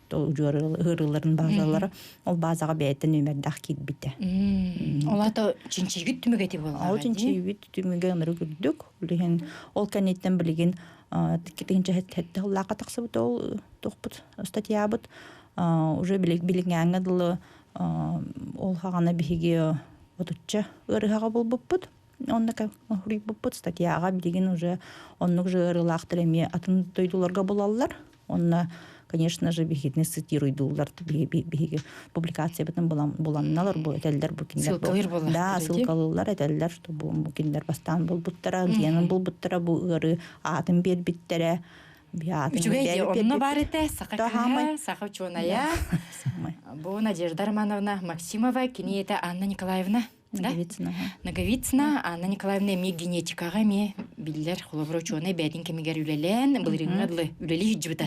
Speaker 4: Ырыларын базалары. Ол базаға бәйттен өмірдақ кет бітті.
Speaker 1: Олата чинчигит түмігеті болған.
Speaker 4: Ол чинчигит түміген ыры күрдік. Ол кәнеттен білген кетігінші хәтті олаға тақсы бұд ол тоқпыд статья бұд. Уже білген әңгіділі ол хағана бігі отучча ырыға бол бұппыд. онна хури буппут статьяга билигин уже оннук жырылактыр эми атын тойдуларга болалар. Онна, конечно же, бихитне цитируйдулар, биги публикация битен буламналар бу этелдер бу киндер.
Speaker 1: Ссылкалар болар.
Speaker 4: Да, ссылкалар этелдер, что бу киндер бастан булбуттара, генин булбуттара бу ыры атын бербиттере.
Speaker 1: Үчүгэй онно бар эте, сака чоная. Бу Надежда Романовна Максимова, кини это Анна Николаевна. Наговицына, Анна Николаевна ми генетикага ми биллер холобро чоная бәдин кемигер үлелен, былырыңадлы үлели хиджбита.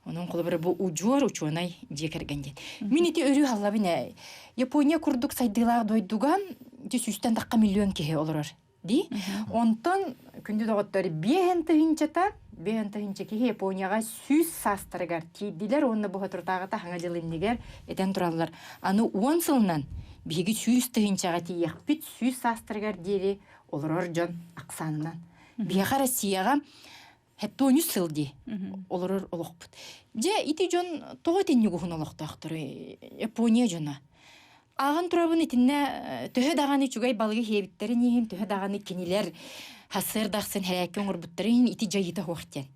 Speaker 1: Onun kolabora bu ucur uçuanay diyekергенден. Мен ити өрү халлабыне Япония курдук сайдылар дойдуган 100 dakika milyon кеhe олорор. Ди? Онтон күндү доготтор бехенте кеhe Японияга 100 састыргар тидилер, онны бу хатыртагата хаңа жылыннигер этен тураллар. Аны 10 сылынан биги 100 тыгынчага тиякпит 100 састыргар дери олорор жон аксанынан. Бияга Россияга Хетто онюс сылди, олорор олоқпыт. Же ити жон тоғытен нүгіхін олоқтақтыр, Япония жона. Ағын тұрабын итінне төһі дағаны чугай балығы хебіттері нейін, төһі дағаны кенелер хасыр дақсын хәйәккен ғырбыттарын ити жайыта хоқтен.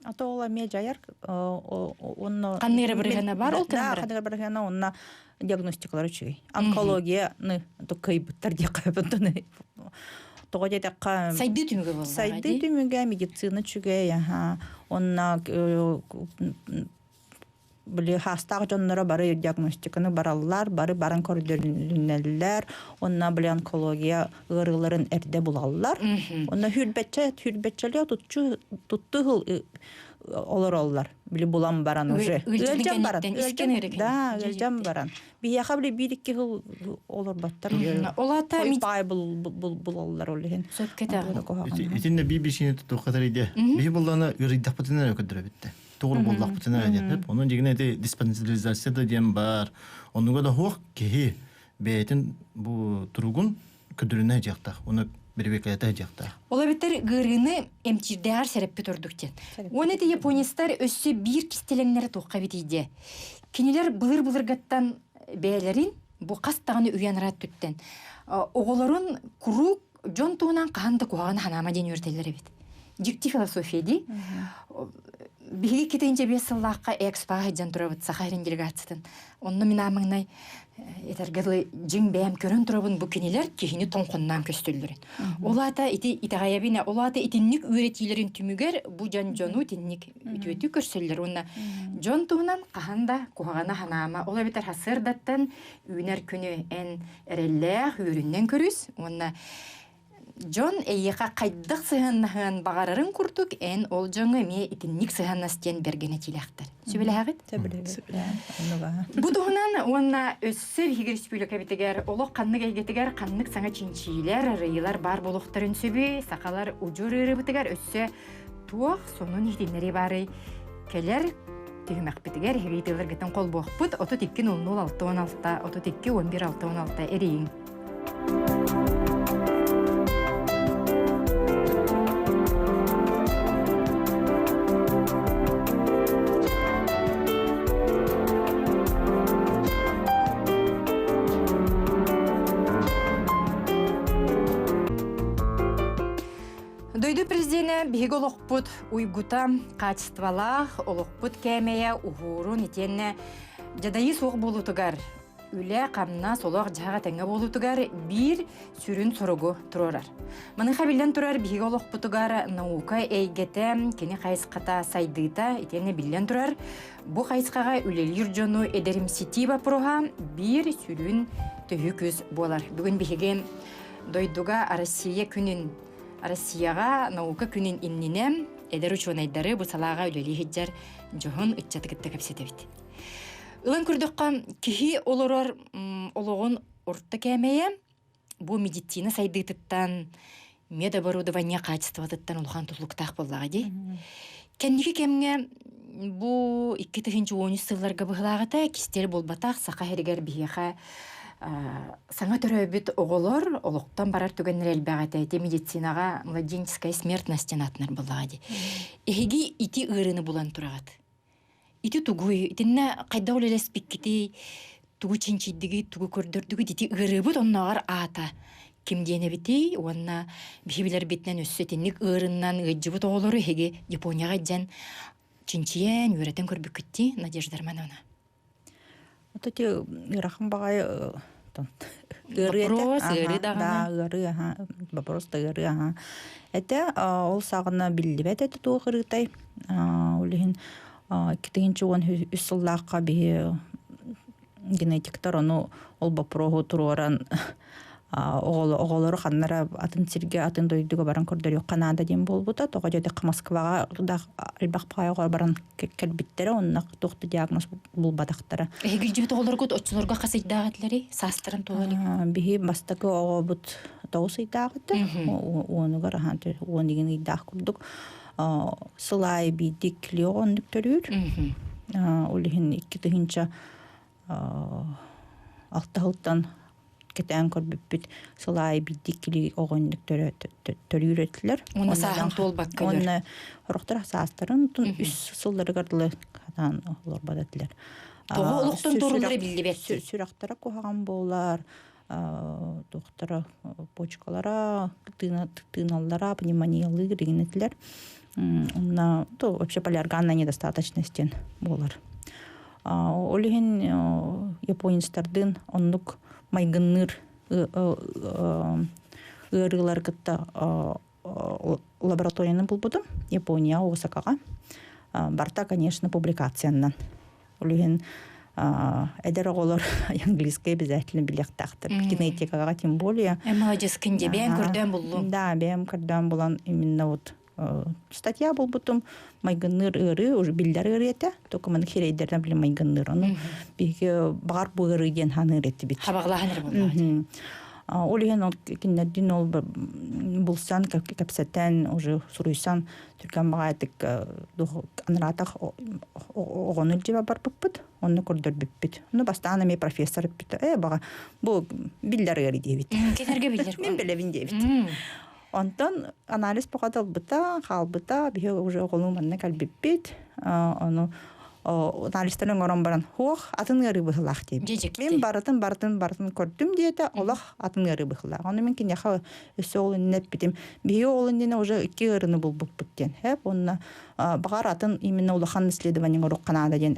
Speaker 4: Ата ола ме жайар,
Speaker 1: Қаннығыры біргені бар ол
Speaker 4: тәмірі? Да, қаннығыры біргені онна диагностикалар чугай. Онкологияны кайбыттар де қайбыттыны.
Speaker 1: Сайды түмігі болды.
Speaker 4: Сайды түмігі медицина чүгей. Онна хастағы жонлары бары диагностиканы баралар, бары баран көрдерінелілер. Онна онкология ғырыларын әрде бұлалар. Онна хүрбетчелі тұтты ғыл олар олар. Били булам баран уже. Өлжам баран. Да, өлжам баран. Бияха били бирикки хыл олар баттар.
Speaker 1: Олата
Speaker 4: пай булалар олehen.
Speaker 3: Итинне бибишини тукатар иде. Би буллана үриддак бутунар өкөдөрө битте. Тугур буллак бутунар деп. Онун дегене де диспансеризация да дем бар. Онуга да хок ки бетин бу тургун көдөрүнө жактак. Уну бербекайта жакта.
Speaker 1: Ола беттер гырыны эмчирдер сереппе турдуктен. Оны да японистар өссө бир кистеленнери тукка битиде. Кинилер былыр-былыргаттан бээлерин бу кастаганы уянрат түттен. Оголорун курук жон туунан каанды куаганы ханама ден өртелери бит. Жикти философия ди. Биги кетенче 5 сыллакка экспага жан турабыт Сахарин делегациядан. Онны мен амыңнай этергелы жиң бәм көрөн турабын бу кинилер кихини тоңконнан көстөллөрүн. Олата итагаябина, олата итинник үйретилерин түмүгер бу жан жону тинник үтүтү көрсөллөр. Онна жон туунан каханда кугана ханама. Ола битер хасырдаттан үйнер күнү эн эрелле үйрүннен көрүс. Онна Жон эйеха кайдык сыһыннаһын багарарын курдук, эн ол жоңы ме итинник сыһыннастен бергене тилактар. Сөбеләгәт? Бу дуһунан онна өссө бигер республика битегер, олок каннык әйгетегер, каннык саңа чинчилер, рыйлар бар болуктарын сөбү, сакалар ужурыры битегер өссө туак сонун хитиннери бары. Келер түймәк битегер, хевителер гетен кол бохпут, 32-00-616, 32-11-616 эрейин. Дойду президент биги олоқпут уйгута качествалах олоқпут кемея ухурун итенне жадайы соқ болутугар үле камна солоқ жаға тәңе болутугар бир сүрін сорогу турарар. Маны хабилден турар биги олоқпутугар наука эйгете кені қайысқата сайдыта итенне билден турар. Бу қайысқаға үлелер жону эдеримситива проға бир сүрін төхі көз болар. Бүгін биги дойдуга Россияга наука күнін иннинем, эдер учуанайдары бұ салаға үлелі хеджар жоғын үтчатығытты кәпсетебет. Үлін күрдіққа кихи олорор олоғын ұртты кәмейе, бұ медицина сайдығыттан, медоборудование качествотыттан олған тұлықтақ боллаға дей. Кәндігі кәмге бұ 2013 сылларға бұғылағыта кистер болбатақ сақа херігер бейеға саңа төрөбүт оголор олоктон барар түгеннер элбагата эти медицинаға младенческая смертность атнар буллагади. Эги ити ырыны булан турагат. Ити тугуй, итинне кайда олелес биккити тугу чинчидиги, тугу көрдөрдүгү ити ырыбыт оннагар ата. ким диене бити, уанна бихибилер битнен өссөтинник ырыннан ыджыбы тоголору хеге Японияга жан чинчиен үретен көрбүк китти Надежда Романовна.
Speaker 4: Вот эти ырахын багай
Speaker 1: Вопрос, ыры дагана.
Speaker 4: Да, ыры, ага. Вопрос да ыры, ага. Это ол сагына биллибет это туы ырытай. Улихин китегинчи он үссыллаакка бии генетиктор ону ол бопрогу туроран оголору ханнара атын сирге атын дойдуга баран көрдөр yok Канада дем болбута тога жөдө Москвага да албакпага баран келбиттере онна тохты диагноз булбадактара.
Speaker 1: Эгилжи тоголорго оччулорго касайдаатлары састырын тоголи.
Speaker 4: Бихи бастакы огобут тоусайдаагыта. Онугар хантер онигин идак курдук. Сылай бидик леондук төрүр. Улихин иккитинча алтахылтан кетен көрбүппүт сылай бидикли огондук төрүрөтлөр.
Speaker 1: Уна сахан толбак кылыр.
Speaker 4: Онна ороктор састырын үс сыллары кардылы катан олор бадаттылар.
Speaker 1: Тоо олуктон торундары биллибет.
Speaker 4: Сүрактара кохаган болар. Доктора почкалара, тыналлара, пневмониялы дегенетлер. Онна то вообще полиорганная недостаточностен болар. Олиген японистардын оннук майгынныр ырылар кытта лабораторияны булбудум Япония Осакага. Барта, конечно, публикациянан. Олиген эдер оголор английский обязательно билектактыр. Генетикага тем более.
Speaker 1: Молодец, кинде бем көрдөн булду.
Speaker 4: Да, бем көрдөн булан именно вот статья был потом майгынныр ыры уже билдер ырыта только мен херейдерден билем майгынныр аны биге бар бу ыры ден ханыр этти бит
Speaker 1: Хабаглаганыр булду.
Speaker 4: Олеген ол киндин ол булсан капсатан уже суруйсан түркан багатык анратах огонул жеба бар буппут онны көрдөр биппит ну бастана ме профессор бит бага бу билдер ыры дебит
Speaker 1: Кетерге билдер.
Speaker 4: мен билебин дебит. Онтон анализ покаталбыта, халбыта, бие уже голуманна калбиппит. Ону анализтерин орон баран хуох атын гары быхлах деп. Мен бартын көрдүм диете, Аллах атын гары быхлах. Аны мен киняха өсөл иннеп битим. Бие олундена уже 2 гырыны булбуттен. Хеп онна багар атын именно улахан исследование горок Канада ден.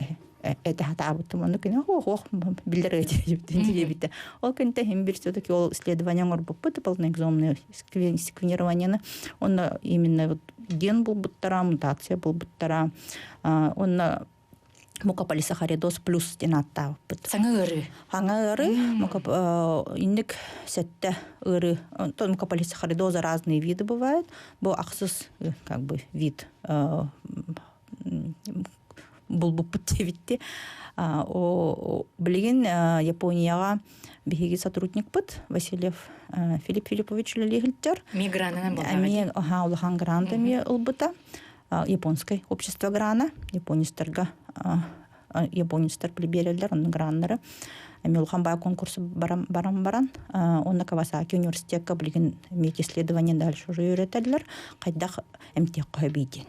Speaker 4: Это хатабытым оны кине хуох билдер эти. Ол кинте хим бир все-таки ол исследование горбуппут полноэкзомное секвенирование. Он именно вот ген булбуттара, мутация булбуттара. Он мукополисахаридоз плюс денаттаа.
Speaker 1: Саңа ыры.
Speaker 4: Хаңа ыры, индик сетте ыры. То мукополисахаридоза разные виды бывают. Бо аксыз как бы вид булбуппут дебитти. Билген Японияга биһиги сотрудник бут Васильев Филипп Филиппович Лелигилтер.
Speaker 1: Мигранынан булган.
Speaker 4: Ами улахан грантами улбута. Японское общество грана, японистерга японистер приберелер, он граннары. Ами улахан бай конкурсы баран. Он на Кавасаки университетка билген меки исследования дальше уже юретелер. Кайдах эмтек кабиди.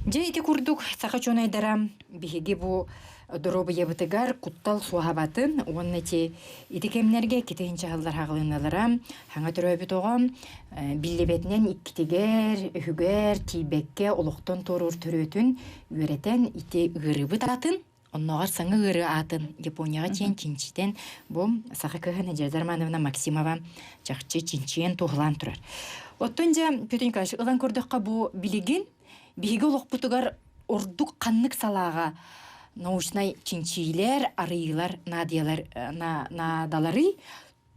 Speaker 1: Жейти курдук сахачонай дарам биһиги бу доробы ебытыгар куттал суахабатын оннати итикемнерге китегинче халдар хаглыналара хаңа төрөбү тогам биллебетинен иккитигер үгер тибекке олоктон торур төрөтүн үретен ити ырыбы татын онногар саңа ыры атын Японияга чейин чинчитен бу сахакыга Надежда Романовна Максимова жакчы чинчиен туглан турар. Оттонжа Петенька ылан көрдөккө бу билигин биһиги олокпутугар ордук каннык салаага научный чинчилер, арыйлар, надалары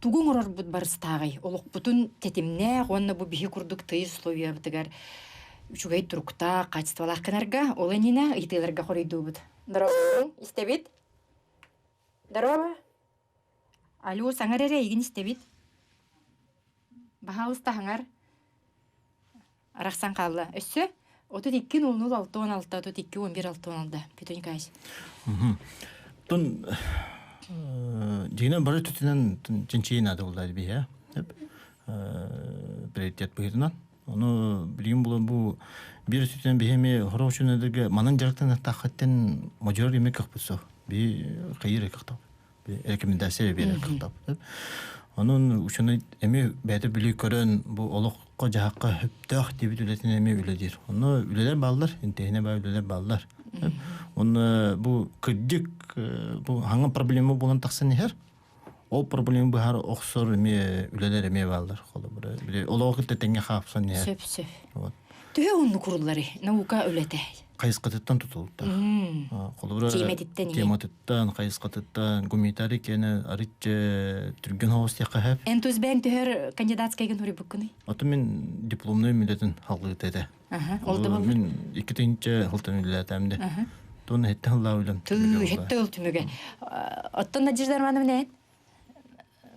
Speaker 1: тугун орор бут барыстагы. Олокпутун тетимне, онна бу биһи курдук тый условия бутыгар. Үчүгай турукта качествалах канарга, оленина ителерге хоройдубут. Здорово, истебит? Здорово. Алло, саңарере игин истебит? Бахалыста хаңар. Арахсан калла. Өссө? Отут 2-0-6-16, отут 2-11-6-16. Петонькайс.
Speaker 3: Тон жинен бары түтінен жинчейін ады олдайды бейе. Приоритет бұйырынан. Оны білген болан бұл бір түтінен бейеме ғыра үшін әдірге манан жарықтан тақаттен мажор емек қақпытсо. Бей қайыр қақтап. Рекомендация бейер қақтап. Onun uşunu эми бәді білі көрін bu олыққа жаққа хүптіғ дебіт үлетін эми үледер. Оны үлелер балдар, интегіне бай үлелер балдар. Оны bu кырдик bu hangi problemi bulan taqsan her? O problemi bu har oqsor эми үлелер эми балдар. Олығы тетенге қапсан her.
Speaker 1: Сөп. Түйе онны куруллары, наука өлеті.
Speaker 3: Кайысқатыттан тұтылды. Тематыттан, кайысқатыттан, гуманитарий кені аритче түрген хоғыз тияққа хәп.
Speaker 1: Энтуз бәң түйер кандидатскайген хори бүккіні?
Speaker 3: Аты мен дипломный мүлетін халғы тәді.
Speaker 1: Олды болды?
Speaker 3: Мен 2-тінші ғылтын үлілі әмді. Тоны хетті ғылла үлім.
Speaker 1: Хетті ұл түміге. Оттан Надежда Армановна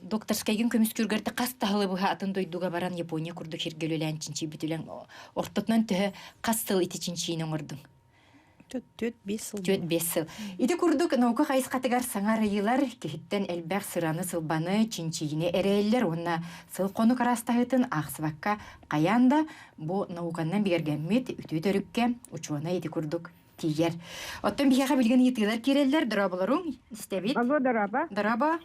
Speaker 1: докторскайген көміс күргерді қаста хылы бұға атын дойдуға баран Япония күрді хергелілі әнчінші бітілен ортытынан түхі қастыл итичіншейін оңырдың.
Speaker 4: 4-5 сыл.
Speaker 1: 4-5 сыл. Иді күрдік наука қайыз қатығар саңар айылар кехіттен әлбәқ сыраны сылбаны чинчейіне әрәйлер, онна сыл қону қарастағытын ақсыбаққа қаянда бұ науканнан бігергәммет үті төрікке ұчуана иді күрдік тиер. Оттан бігеға білген етілер керелер, дұрабыларың, істебет?
Speaker 8: Алло,
Speaker 1: Дұраба.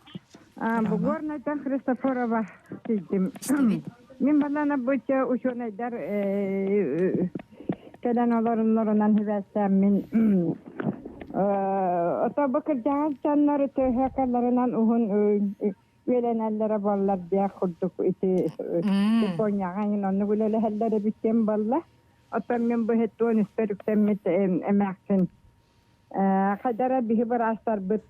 Speaker 8: Бугорнайдан Христофорова сіздім. Мен балана бұйча ұшонайдар кәлен оларынларынан хевәсәм мен ота бұқыр жағыз жанлары төхәкәларынан ұғын өләнәлері баллар дия құрдық үті Японияған оны гүлелі әллері біткен балла. Ота мен бұл хеттуын үстәріктен мет әмәксін. Қадара бігі бір астар бұт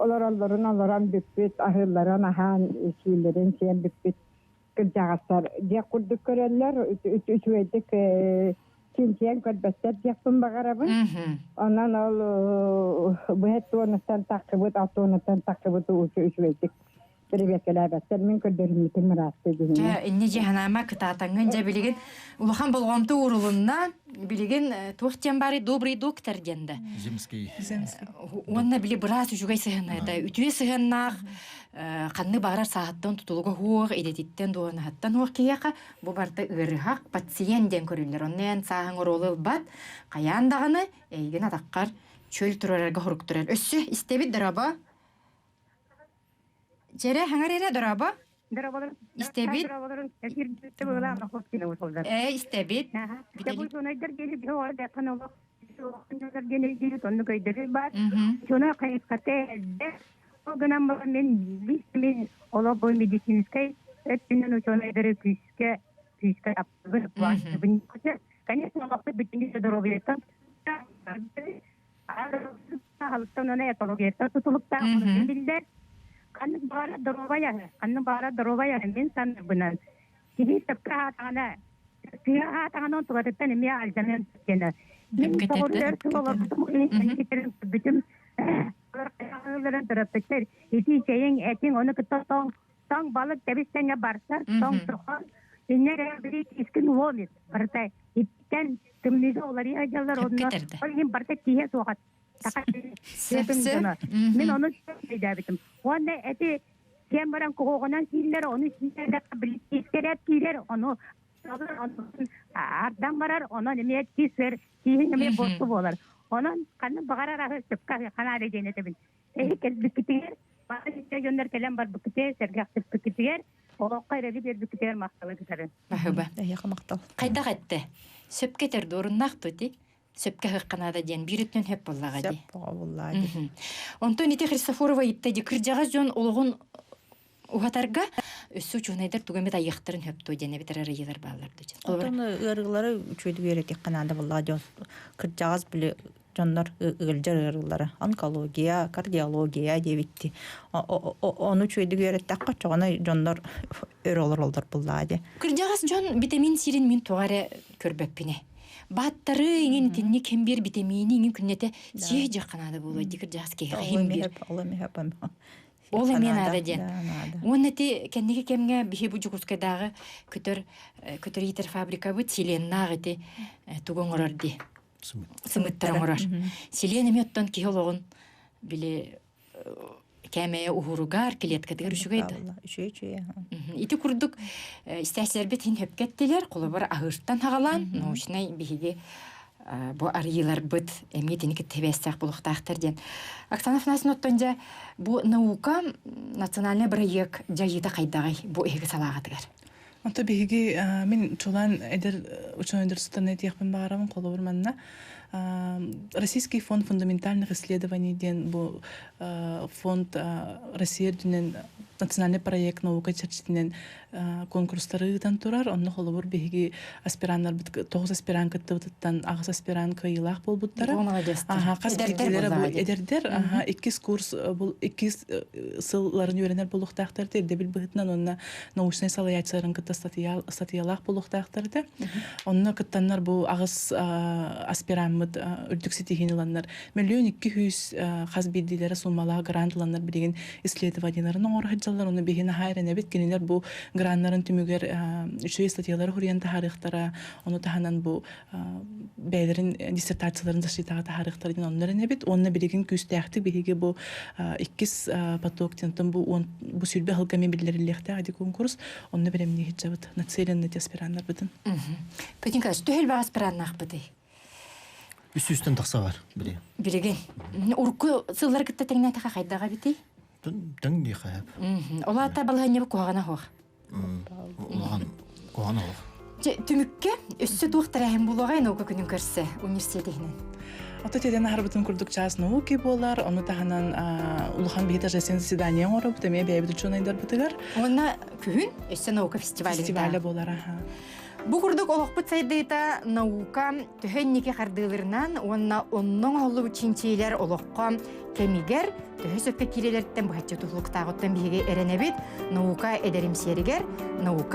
Speaker 8: оларан бүкпет, ahırların ahan şeylerin şeyin бүкпет kırcağızlar. Diye kurduk körəller, üçüydik kinçiyen körbetler diyekpun bağarabın. Ondan bu hette onustan takıbıt, altı onustan takıbıt üçüydik. Бірбекеләбәттер мен көдөрүмүтүн мурасты дегенде.
Speaker 1: Инне жаһанама кытатаңын жа билеген улахан болгомту урулунна билеген тохтен бары добрый доктор денде.
Speaker 3: Земский.
Speaker 1: Онна били брас үжүгай сыгынайда. Үтүе сыгыннак канны багарар сааттан тутулуга хуак идетиттен доона хаттан хуак кияка бу барда ырыхак пациенттен көрүлөр. Оннен саһаң оролул бат каяндагыны эйген атаккар чөл турарга хоруктурар. Өссө истебит дараба. Жере хаңарере дораба? Истебит? Истебит?
Speaker 8: Bu sonaydır gelip orada kanalı sonaydır gelip onu koyduğu var. Sonra kayıtkate elde. O gün ben bir ola boy medisinskay hepsinin sonaydır küske yaptığı var. Bunun için kanıtlı vakti bitince dorogetan. Halktan ona yatologetan tutulukta onu bildiler. Kanın bara dorobaya men san bunan. Kimi tapka tana. Tiya tana tuvaretten emi aljamen kena. Min sorlar tuvalar tuvalar bitim. Onların taraftakiler iti şeyin etin onu tong balık tebisten ya barsar tong soğan. İnne biri iskin olmuş. Barta itten tümlüze oları yajalar onunla. Oyun barta tiye soğat. Мен оны сөйләбитим. Онда эти кембаран когонан силлер, оны силлердә билискерәп килер, оны ардан барар, оны неме тисер, неме босту болар. Onun kanı bağırarak çıpka kanarı denetebin. Kez bükütüyer, bazı yönler kelem var bükütüyer, sergahtık bükütüyer, o kayreli bir bükütüyer maktalı güzerin.
Speaker 1: Bahıba.
Speaker 4: Yağı maktal.
Speaker 1: Kayda gitti. Söpketer doğrunnak tuti. Söpke hıkkanadı diyen bir ütün hep bollağa di.
Speaker 4: Söp bollağa di.
Speaker 1: Ondan iti Христофорова ittedi. Kırcağa jön oluğun uhatarga üssü uçuğunaydır tügemet ayıqtırın hep tuy dene bitir arayılar bağlar duyacağız.
Speaker 4: Ondan ırgıları üçüydü veredik kanada bollağa diyor. Kırcağız bile canlar ılcar ırgıları. Onkologiya, kardiyologiya diye bitti. Onu üçüydü veredik kaçağına canlar ör olur bollağa di.
Speaker 1: Kırcağız jön vitamin sirin min tuğare körböppine. Battары ingen tinni kembir vitamini ingen künnete sih jakkanada bolay dikir jaske himber. Ол мен ада ден. Оннати кеннеге кемге бихи бу жукускадагы көтөр итер фабрика бу силеннагы ти тугоңорор ди. Сымыттараңорор. Силен эметтон кихологун биле кемeye uhurugar клеткадыр үшүгейди.
Speaker 4: Үшү.
Speaker 1: Ити курдук истәсер бит хин хепкеттилер, колы бар агыртан хагалан, научный биһиги бу арыйлар быт эмитиники тебестях булуктактар ден. Оксана Афанасьевна оттонжа бу наука национальный проект жайыта кайдагай бу эге салагатыгар.
Speaker 2: Онта биһиги мен чулан эдер ученый университетіне тиякпын бағарамын қолы манна. Российский фонд фундаментальных исследований ден бу фонд Россия дүнен национальный проект наука чарчитинен конкурстарыдан турар. Онны холобур биһиги аспиранттар 9 аспирант кыттыбыттан агыс аспирант кыйлах болбуттара. Кас билгелери бу эдердер. 2 курс бул 2 сылларын үйренер болуктактар дебил быһытынан онна научный салаяцарын кытта статьялах болуктактарды. Онны кыттаннар бу агыс аспирант үрдүк ситихиниланнар 1,2 хас билдилери суммалаа грантланнар билген исследованияларын оңорхаджалар. Оны бихина хайрен эбит кенелер бу гранттарын түмүгер үчөй статьялары хурьян тарихтара, оны таханан бу бәйлерин диссертацияларын защитага тарихтарын оннарын эбит. Онны билген күстәхти биһиге бу 2 потоктен бу сүлбе хылгами билдерилехте ади конкурс. Онны беремни хиджабыт нацеленный аспиранттар бытын.
Speaker 1: Петинка, түһел ба аспираннах быты.
Speaker 3: Үстүстен тақса бар, біле.
Speaker 1: Билеген. Урку сыллар кытта теңнә така кайдага бити.
Speaker 3: Тың не қайып.
Speaker 1: Олата балһанне бу куагана хох.
Speaker 3: Олаған қоғана ол.
Speaker 1: Түмүккө өссө туактарахым булгай наука күнүн көрсө университетинен.
Speaker 2: Ото теден харбытын курдук час науки болар. Оны таханан улахан бихита жасен заседание ору бутеме бәйбит учунайдар бутыгар.
Speaker 1: Онна күн өссө наука фестивале
Speaker 2: болар.
Speaker 1: Бу курдук олоқпыт сайдыйта наука төһөннике хардыылырынан онна оннон олу учинчилер олоққа кемигер төһө сөппе кирелерттен бахачы тухлуктагыттан биге эренебит наука эдеримсеригер наука